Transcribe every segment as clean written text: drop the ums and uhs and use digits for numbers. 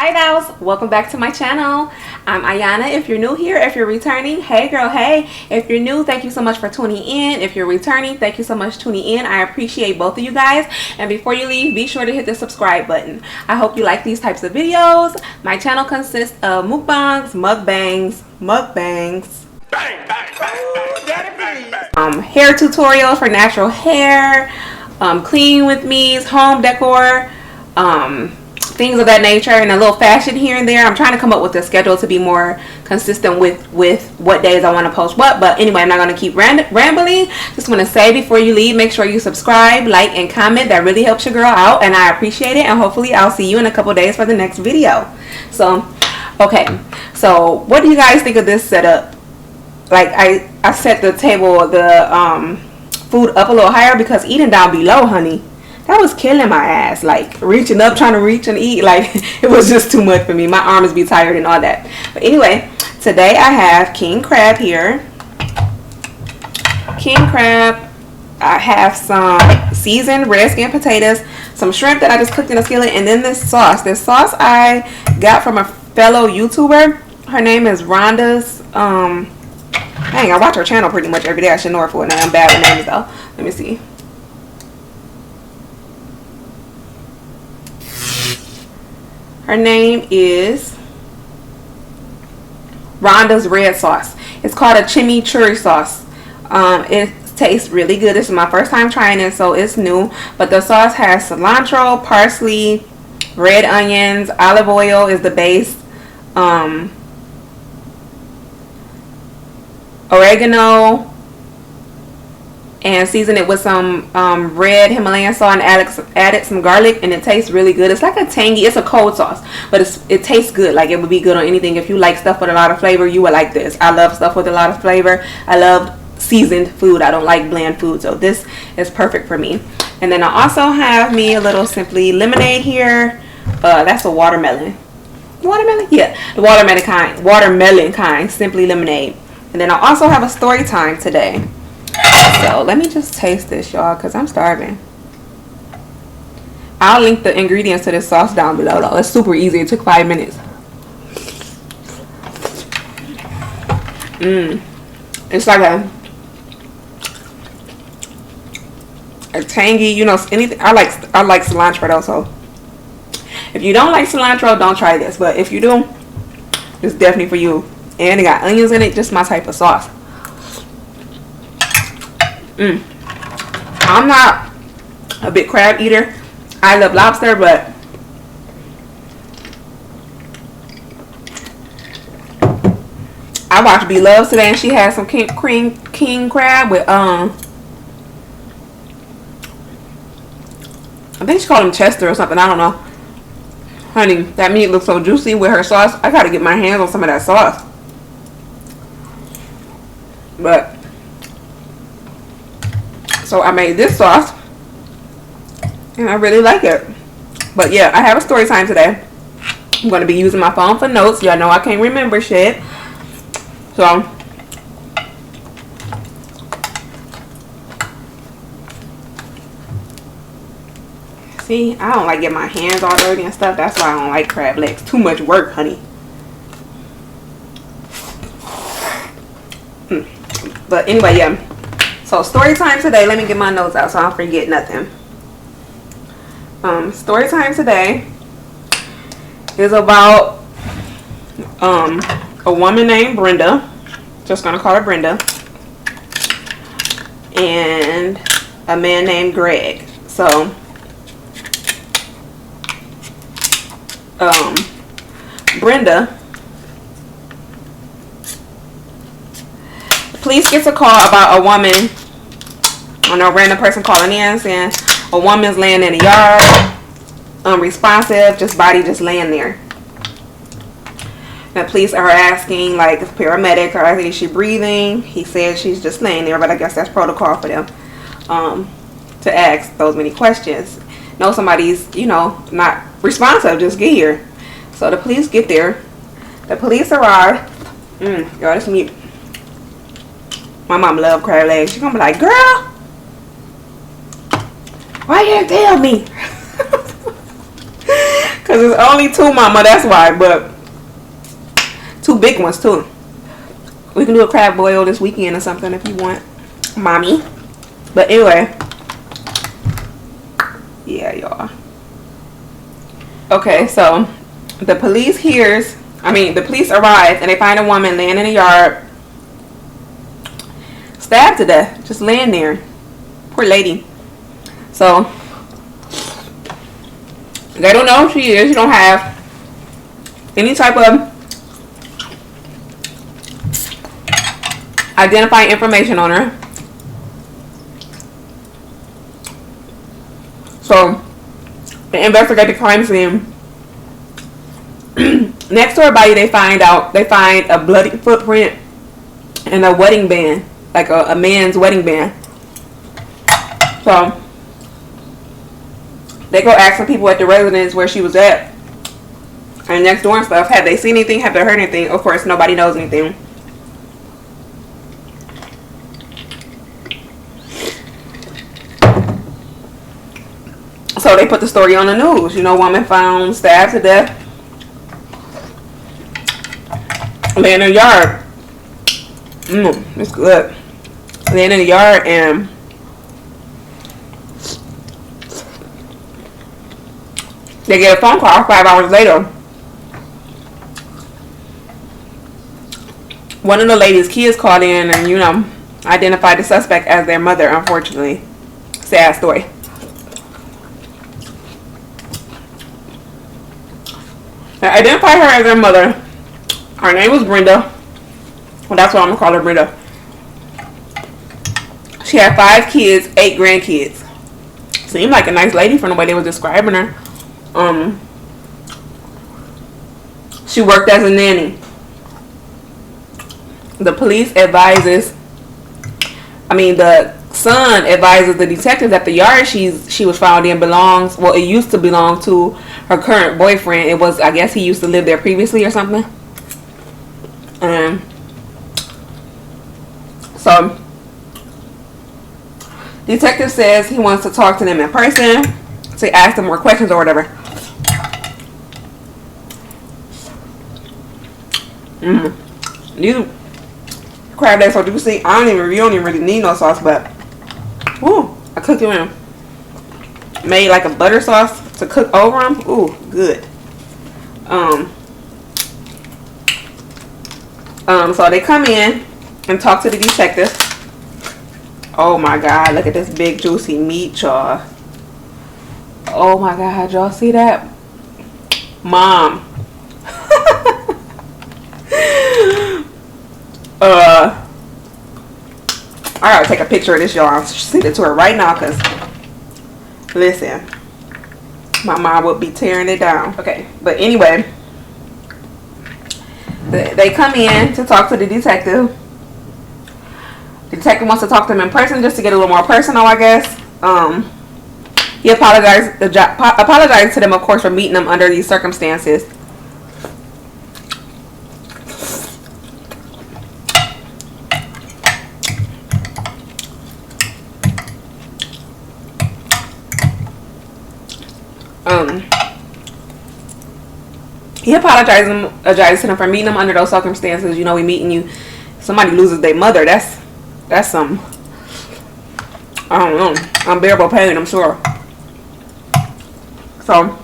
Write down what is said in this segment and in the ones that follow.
Hi dolls, welcome back to my channel. I'm Ayanna. If you're new here, if you're returning, hey girl, hey. If you're new, thank you so much for tuning in. If you're returning, thank you so much for tuning in. I appreciate both of you guys. And before you leave, be sure to hit the subscribe button. I hope you like these types of videos. My channel consists of mukbangs, mukbangs, Bang, bang, bang, bang, hair tutorials for natural hair, clean with me's, home decor, things of that nature, and a little fashion here and there. I'm trying to come up with a schedule to be more consistent with what days I want to post what. But anyway, I'm not going to keep rambling. Just want to say before you leave, make sure you subscribe, like, and comment. That really helps your girl out, and I appreciate it. And hopefully I'll see you in a couple days for the next video. So okay, so what do you guys think of this setup? Like I set the table, the food up a little higher because eating down below, honey, that was killing my ass. Like reaching up, trying to reach and eat, like it was just too much for me. My arms be tired and all that. But anyway, today I have king crab here. King crab. I have some seasoned red skin potatoes, some shrimp that I just cooked in a skillet, and then this sauce. This sauce I got from a fellow YouTuber. Her name is Rhonda's. Dang, I watch her channel pretty much every day. I should know her for it. Now I'm bad with names though. Let me see. Her name is Rhonda's red sauce. It's called a chimichurri sauce. It tastes really good. This is my first time trying it, so it's new. But the sauce has cilantro, parsley, red onions, olive oil is the base, oregano, and season it with some red Himalayan salt, and added some garlic, and it tastes really good. It's like a tangy, it's a cold sauce, but it tastes good. Like it would be good on anything. If you like stuff with a lot of flavor, you would like this. I love stuff with a lot of flavor. I love seasoned food. I don't like bland food, so this is perfect for me. And then I also have me a little Simply lemonade here. That's a watermelon. Yeah, the watermelon kind Simply lemonade. And then I also have a story time today. So let me just taste this, y'all, because I'm starving. I'll link the ingredients to this sauce down below though. It's super easy. It took 5 minutes. It's like a tangy, you know, anything. I like cilantro though, so if you don't like cilantro, don't try this. But if you do, it's definitely for you. And it got onions in it, just my type of sauce. I'm not a big crab eater. I love lobster, but I watched B Loves today, and she had some king crab with I think she called him Chester or something. I don't know. Honey, that meat looks so juicy with her sauce. I gotta get my hands on some of that sauce. But so I made this sauce, and I really like it. But yeah, I have a story time today. I'm going to be using my phone for notes. Y'all know I can't remember shit. So see, I don't like getting my hands all dirty and stuff. That's why I don't like crab legs. Too much work, honey. But anyway, yeah. So story time today. Let me get my notes out so I don't forget nothing. Story time today is about a woman named Brenda. Just gonna call her Brenda. And a man named Greg. So Brenda, police gets a call about a woman, a random person calling in saying a woman's laying in the yard, unresponsive, body just laying there. The police are asking, like, if paramedics are asking, is she breathing? He said she's just laying there, but I guess that's protocol for them to ask those many questions. No, somebody's, you know, not responsive, just get here. So the police get there. The police arrive. Y'all, this meat. My mom love crab legs. She's gonna be like, girl, why you didn't tell me? Because there's only two, mama, that's why. But two big ones, too. We can do a crab boil this weekend or something if you want, mommy. But anyway. Yeah, y'all. Okay, so the police arrive and they find a woman laying in a yard, stabbed to death, just laying there. Poor lady. So they don't know who she is. You don't have any type of identifying information on her. So they investigate the crime scene. Next to her body, they find a bloody footprint and a wedding band, like a man's wedding band. So they go ask some people at the residence where she was at and next door and stuff. Have they seen anything? Have they heard anything? Of course, nobody knows anything. So they put the story on the news. You know, woman found stabbed to death, laying in the yard. It's good. Laying in the yard, and they get a phone call 5 hours later. One of the lady's kids called in and, you know, identified the suspect as their mother, unfortunately. Sad story. They identified her as their mother. Her name was Brenda. Well, that's what I'm going to call her, Brenda. She had 5 kids, 8 grandkids. Seemed like a nice lady from the way they were describing her. She worked as a nanny. The son advises the detective that the yard she was found in belongs, well, it used to belong to her current boyfriend. It was, I guess he used to live there previously or something. So detective says he wants to talk to them in person to ask them more questions or whatever. These crab legs so juicy. I don't even really need no sauce, but ooh, I cooked them in. Made like a butter sauce to cook over them. Ooh, good. So they come in and talk to the detective. Oh my god, look at this big juicy meat, y'all. Oh my god, y'all see that? Mom. I gotta take a picture of this, y'all. I'll send it to her right now, because listen, my mom would be tearing it down. Okay, but anyway, they come in to talk to the detective. The detective wants to talk to them in person just to get a little more personal, I guess. He apologized to them, of course, for meeting them under these circumstances. He apologized to them for meeting them under those circumstances. You know, we meeting you, somebody loses their mother. That's some, I don't know, unbearable pain, I'm sure. So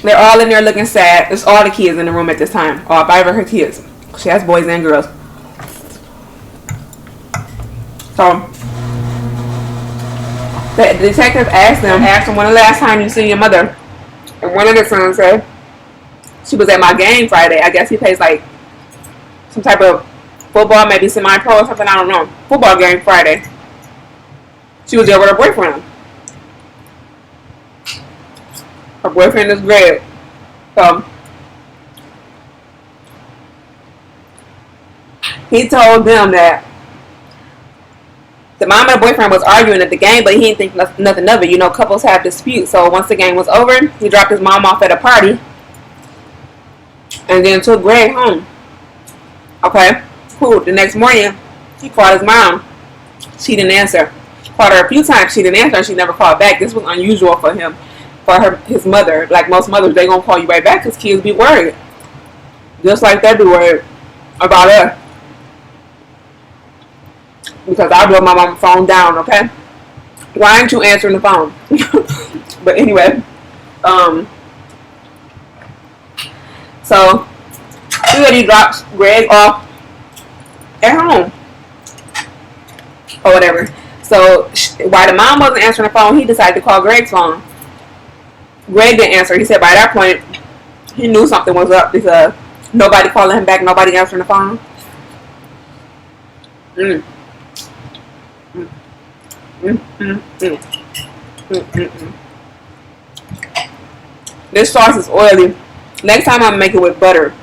they're all in there looking sad. It's all the kids in the room at this time. All 5 of her kids. She has boys and girls. So the detective asked them when the last time you seen your mother. And one of the sons said, she was at my game Friday. I guess he plays like some type of football, maybe semi-pro or something, I don't know. Football game Friday. She was there with her boyfriend. Her boyfriend is Greg. So he told them that the mom and the boyfriend was arguing at the game, but he didn't think nothing of it. You know, couples have disputes. So once the game was over, he dropped his mom off at a party and then took Greg home. Okay, cool. The next morning, he called his mom. She didn't answer. Called her a few times. She didn't answer, and she never called back. This was unusual for him. for his mother. Like most mothers, they gonna call you right back because kids be worried. Just like they be worried about us. Because I blow my mom's phone down, okay? Why aren't you answering the phone? But anyway, so she already drops Greg off at home or whatever. So while the mom wasn't answering the phone, he decided to call Greg's phone. Greg didn't answer. He said by that point he knew something was up because nobody calling him back, nobody answering the phone. This sauce is oily. Next time I'm gonna make it with butter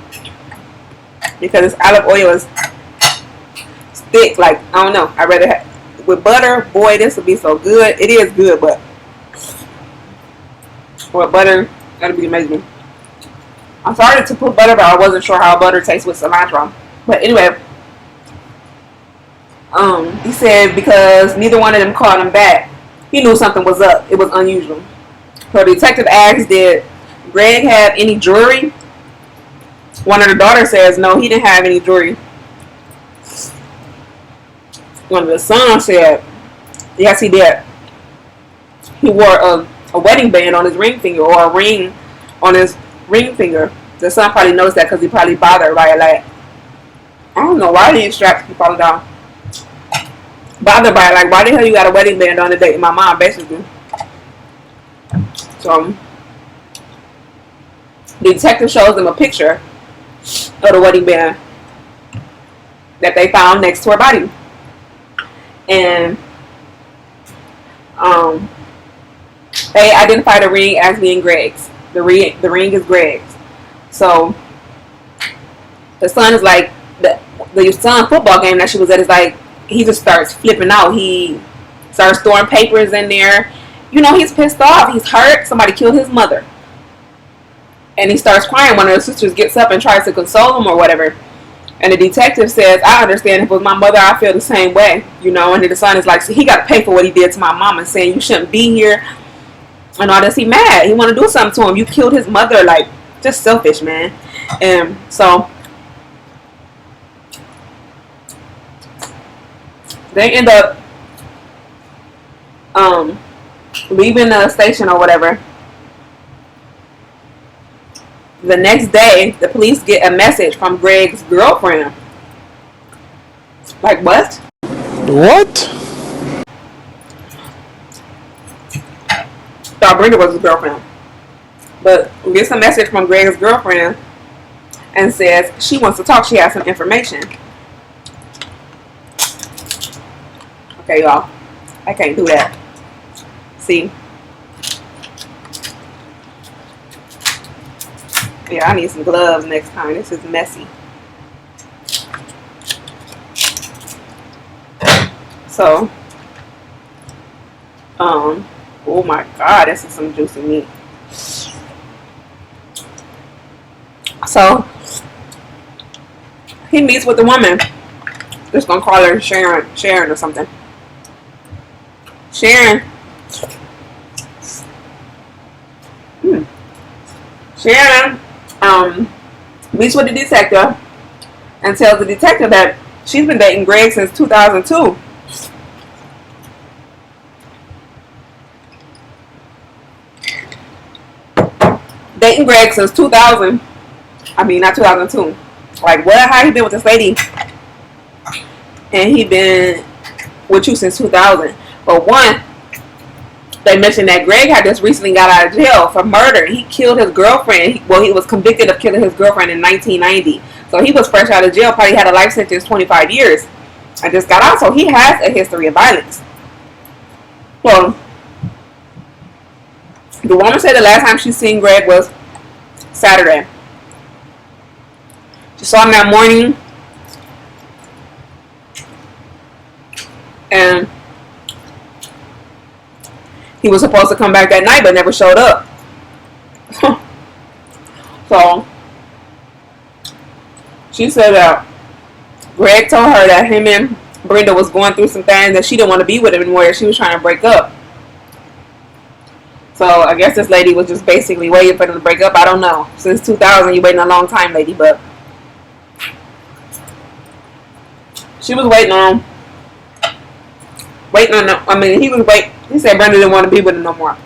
because this olive oil is thick. Like I don't know. I'd rather have with butter. Boy, this would be so good. It is good, but with butter, that'll be amazing. I started to put butter, but I wasn't sure how butter tastes with cilantro. But anyway, he said because neither one of them called him back, he knew something was up. It was unusual. So the detective asked, did Greg have any jewelry? One of the daughters says no, he didn't have any jewelry. One of the sons said yes, he did. He wore a wedding band on his ring finger, or a ring on his ring finger. The son probably knows that because he probably bothered by it. Like, I don't know why these straps keep falling down. Bothered by it. Like, why the hell you got a wedding band on the date with my mom, basically. So the detective shows them a picture of the wedding band that they found next to her body. And they identified the ring as being Greg's. The ring is Greg's. So the son is like, the son football game that she was at is like, he just starts flipping out. He starts throwing papers in there. You know, he's pissed off. He's hurt. Somebody killed his mother. And he starts crying. One of the sisters gets up and tries to console him or whatever. And the detective says, I understand. If it was my mother, I feel the same way. You know, and the son is like, so he got to pay for what he did to my mom and saying you shouldn't be here and all this. He mad. He want to do something to him. You killed his mother. Like, just selfish, man. And so they end up leaving the station or whatever. The next day, the police get a message from Greg's girlfriend. Like, what? What? Thought Brenda was his girlfriend. But we get a message from Greg's girlfriend and says she wants to talk. She has some information. Okay, y'all. I can't do that. See? Yeah, I need some gloves next time. This is messy. So, oh my God, this is some juicy meat. So, he meets with the woman. Just gonna call her Sharon or something. Sharon. Sharon meets with the detective and tells the detective that she's been dating Greg since 2002. Dating Greg since 2000. I mean, not 2002. Like, what? How he been with this lady? And he been with you since 2000. But one, they mentioned that Greg had just recently got out of jail for murder. He killed his girlfriend. He was convicted of killing his girlfriend in 1990. So he was fresh out of jail. Probably had a life sentence, 25 years. I just got out. So he has a history of violence. Well, the woman said the last time she seen Greg was Saturday. She saw him that morning. And he was supposed to come back that night, but never showed up. So, she said that Greg told her that him and Brenda was going through some things, that she didn't want to be with him anymore, that she was trying to break up. So I guess this lady was just basically waiting for them to break up. I don't know. Since 2000, you waiting a long time, lady. But she was waiting on them. I mean, he was waiting. He said Brenda didn't want to be with him no more.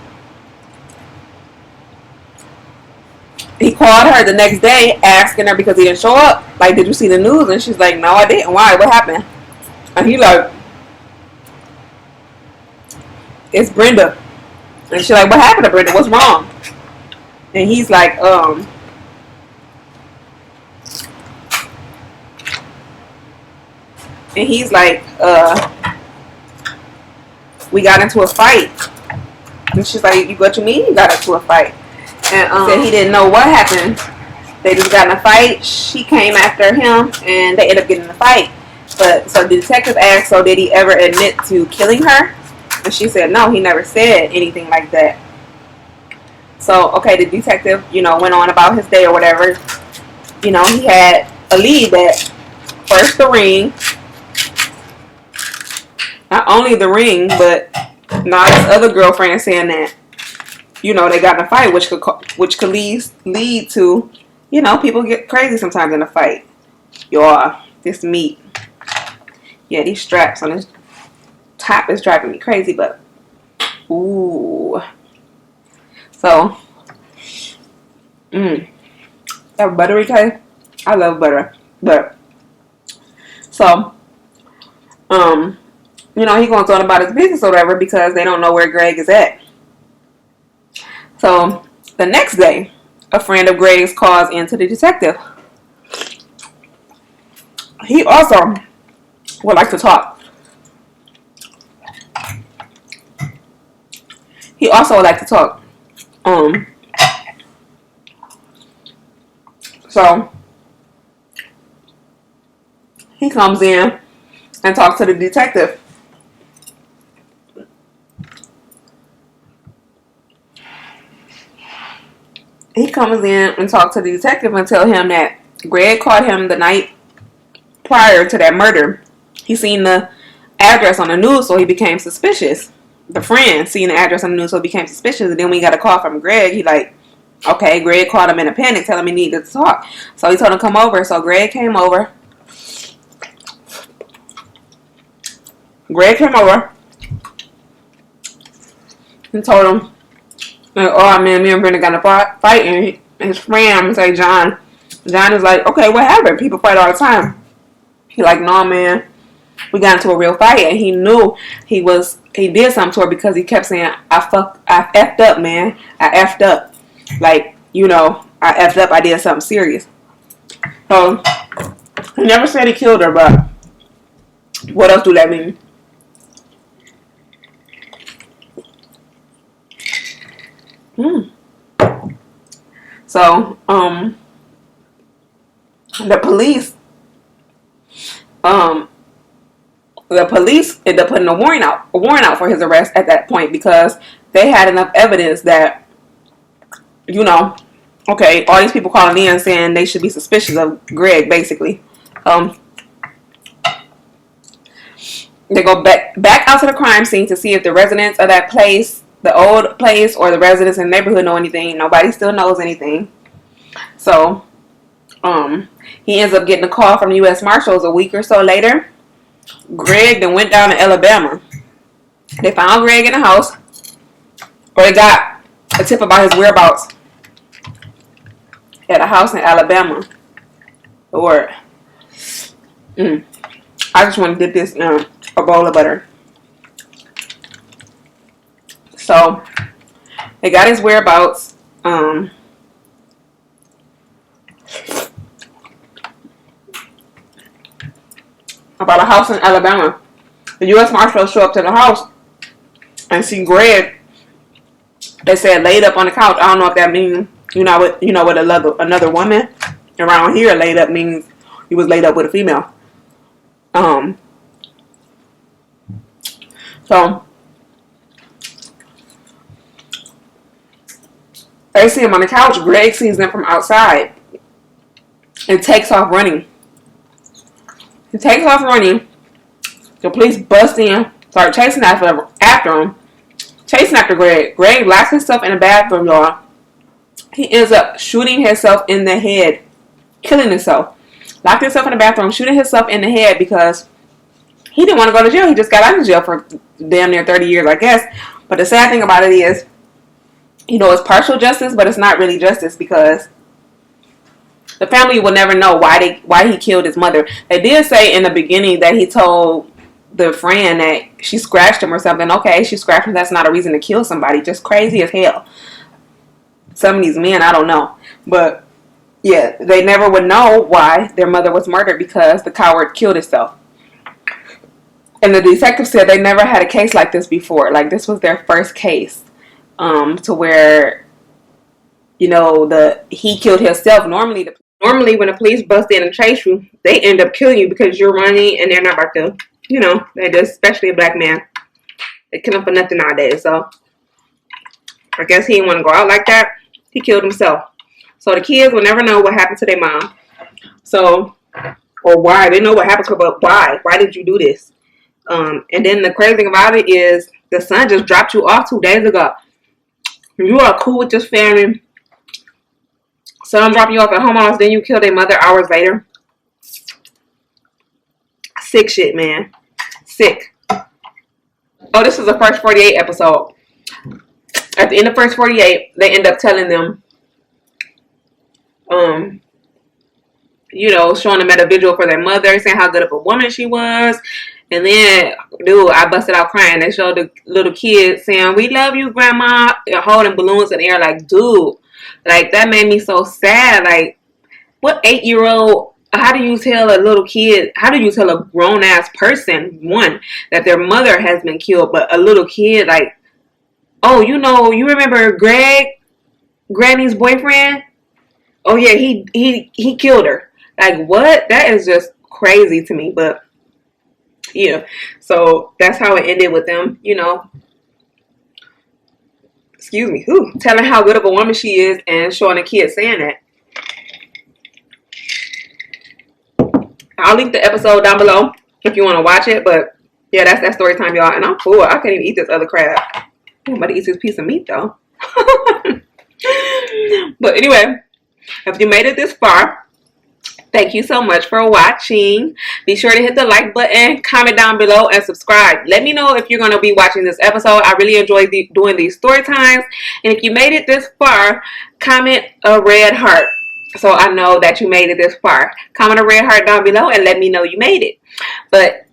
He called her the next day asking her because he didn't show up. Like, did you see the news? And she's like, no, I didn't. Why? What happened? And he like, it's Brenda. And she's like, what happened to Brenda? What's wrong? And he's like, we got into a fight. And she's like, what you mean you got into a fight? And said he didn't know what happened. They just got in a fight. She came after him, and they ended up getting in a fight. But so the detective asked, so did he ever admit to killing her? And she said, no, he never said anything like that. So, okay, the detective, went on about his day or whatever. He had a lead that first the ring. Not only the ring, but now his other girlfriend saying that, they got in a fight, which could lead to, people get crazy sometimes in a fight. Y'all, this meat. Yeah, these straps on this top is driving me crazy, but ooh. So, that buttery taste. I love butter. But so, he going on about his business or whatever because they don't know where Greg is at. So the next day, a friend of Greg's calls in to the detective. He also would like to talk. So he comes in and talks to the detective. He comes in and talks to the detective and tell him that Greg caught him the night prior to that murder. He seen the address on the news, so he became suspicious. The friend seen the address on the news, so he became suspicious. And then when he got a call from Greg, he like, okay, Greg called him in a panic, telling him he needed to talk. So he told him to come over. So Greg came over. And told him, oh man, me and Brenda got in a fight, and his friend, I'm gonna say John is like, okay, what happened? People fight all the time. He like, no man, we got into a real fight, and he knew he did something to her because he kept saying, I effed up, man. I effed up. Like, I effed up, I did something serious. So, he never said he killed her, but what else do that mean? So, the police ended up putting a warrant out for his arrest at that point because they had enough evidence that, okay, all these people calling in saying they should be suspicious of Greg, basically. They go back out to the crime scene to see if the residents of that place, the old place, or the residents in the neighborhood know anything. Nobody still knows anything. So, he ends up getting a call from the U.S. Marshals a week or so later. Greg then went down to Alabama. They found Greg in the house, or they got a tip about his whereabouts at a house in Alabama. Or, I just want to dip this in a bowl of butter. So, they got his whereabouts. About a house in Alabama. The U.S. Marshals show up to the house and see Greg. They said laid up on the couch. I don't know if that means what another woman around here laid up means. He was laid up with a female. So they see him on the couch. Greg sees them from outside and takes off running. He takes off running. The police bust in, start chasing after him, chasing after Greg. Greg locks himself in the bathroom, y'all. He ends up shooting himself in the head, killing himself. Locked himself in the bathroom, shooting himself in the head because he didn't want to go to jail. He just got out of jail for damn near 30 years, I guess. But the sad thing about it is, you know, it's partial justice, but it's not really justice because the family will never know why he killed his mother. They did say in the beginning that he told the friend that she scratched him or something. Okay, she scratched him. That's not a reason to kill somebody. Just crazy as hell. Some of these men, I don't know. But, yeah, they never would know why their mother was murdered because the coward killed himself. And the detective said they never had a case like this before. Like, this was their first case to where, you know, he killed himself. Normally, when the police bust in and chase you, they end up killing you because you're running and they're not about to, you know, they just, especially a black man. They kill him for nothing nowadays. So, I guess he didn't want to go out like that. He killed himself. So, the kids will never know what happened to their mom. So, or why. They know what happened to her, but why? Why did you do this? And then the crazy thing about it is the son just dropped you off 2 days ago. You are cool with this family. Son dropping you off at home house, then you kill their mother hours later. Sick shit, man. Sick. Oh, this is the first 48 episode. At the end of first 48, they end up telling them, you know, showing them at a visual for their mother, saying how good of a woman she was. And then, dude, I busted out crying. They showed the little kid saying, "We love you, Grandma," holding balloons in the air. Like, dude, like, that made me so sad. Like, what 8-year-old, how do you tell a little kid, how do you tell a grown-ass person, one, that their mother has been killed, but a little kid, like, oh, you know, you remember Greg, Granny's boyfriend? Oh, yeah, he killed her. Like, what? That is just crazy to me, but yeah, so that's how it ended with them, you know, excuse me, telling how good of a woman she is and showing a kid saying that. I'll link the episode down below if you want to watch it, but yeah, that's that story time, y'all, and I'm full. I can't even eat this other crab. I'm about to eat this piece of meat, though. But anyway, if you made it this far, thank you so much for watching. Be sure to hit the like button, comment down below, and subscribe. Let me know if you're going to be watching this episode. I really enjoy doing these story times. And if you made it this far, comment a red heart so I know that you made it this far. Comment a red heart down below and let me know you made it. But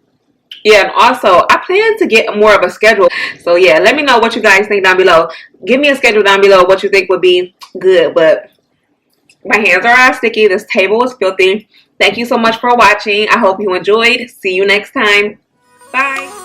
yeah, and also, I plan to get more of a schedule. So yeah, let me know what you guys think down below. Give me a schedule down below what you think would be good. But my hands are all sticky. This table is filthy. Thank you so much for watching. I hope you enjoyed. See you next time. Bye.